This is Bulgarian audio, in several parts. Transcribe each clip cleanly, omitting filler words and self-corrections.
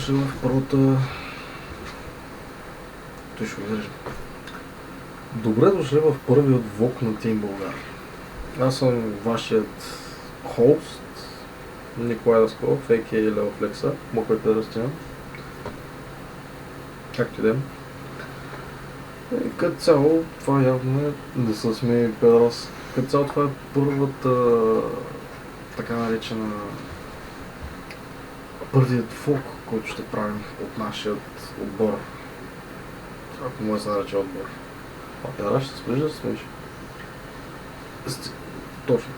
дошли в първата... Той ще го изрежа. Добре дошли в първият влог на Team Българ. Аз съм вашият хост, Николай Даскалов, а.к.а. Лео Флекса, мокър педрастина. Както идем. И като цяло, това явно е да се смее педрас. Като цяло това е първата така наречена първият влог, който ще правим от нашият отбор. Ако може да се нарече отбор. А педрас ще се спрежи да се смееш. Точно.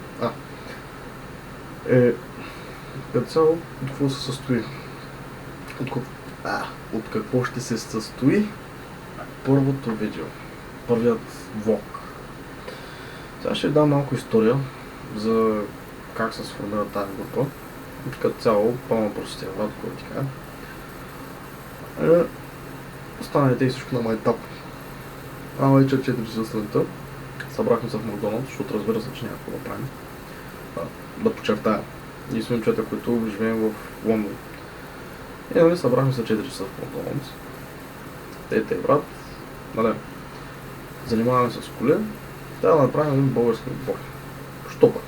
Като цяло, от какво се състои? От какво ще се състои първото видео, първият влог. Сега ще дам малко история за как се сформира тази група. Като цяло, пълна простия врат, който така. Станете и всичко на майтап. Вечер 4 часа сутринта. Събрахме се в Макдоналдс, защото разбира се, че няма какво да правим. Да подчертая. Ние сме момчета, които живеем в Лондон. И събрахме се 4 часа в Макдоналдс. Тете и брат, занимаваме се с коли, трябва да направим един български отбор. Що пък?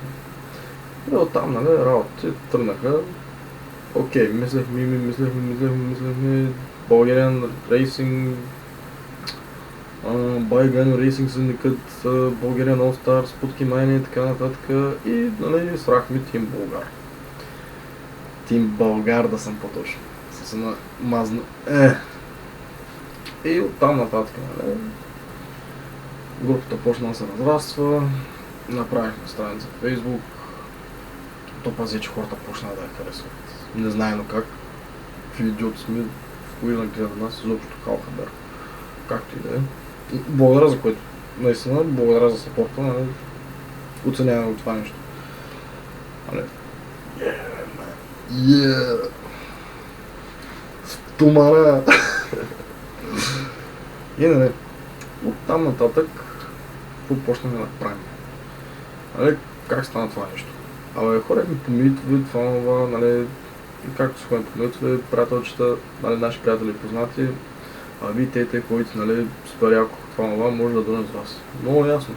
И оттам, работите тръгнаха. Окей, мислехме, Българен рейсинг, Байган рейсинг syndicate, Българен All Stars, Путки Майни и така нататък. И срахме Team Българ. Team Българ да съм по-точно. С една мазна... И оттам нататък, групата почна да се разраства, направихме страница в Facebook, то пази, че хората почнаха да я харесват. Незнайно как, в идиоти сме, в кои нагледа нас, изобщо халхабер. Както и да е. Благодаря за което. Наистина, благодаря за съпорта, оценяваме това нещо. Стомана! И оттам нататък какво почнем да правим? Как стана това нещо? Ходихме по митове, както се ходим по митове, приятелчета, наши приятели познати, вие те ходите, супер яко, това може да дойдем с вас. Много ясно.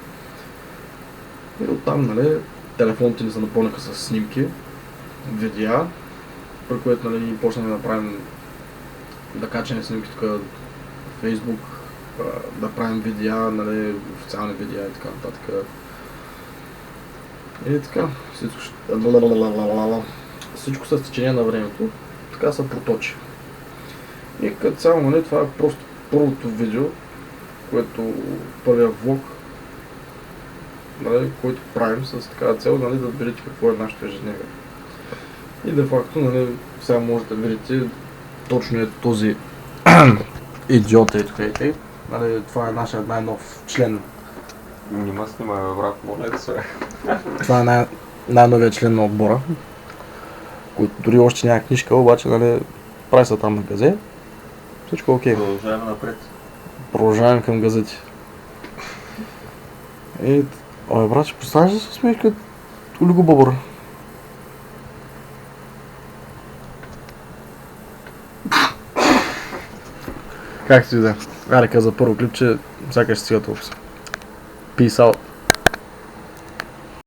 И оттам, телефоните ни се напълниха с снимки, видеа, при което ние почнем да направим, да качаме снимки тук в Facebook, да правим видеа, официални видеа и така нататък. И така, всичко с течение на времето, така се проточи. И като цяло, това е просто първото видео, което първия влог, който правим с такава цел, да видите какво е нашето ежедневие. И де факто, сега можете да видите точно е този идиот и това е нашия най-нов член. Нима снимай, брат, моля да се. Това е най-новият член на отбора, който дори още няма книжка, обаче прави се там на газе. Всичко е окей. Продължаваме напред. Продължаваме към газети. И... брат, ще представяш да се смееш като Олиго Бобър. Как си да? Аре, каза първо клипче, сякаш стига толкова. Peace out.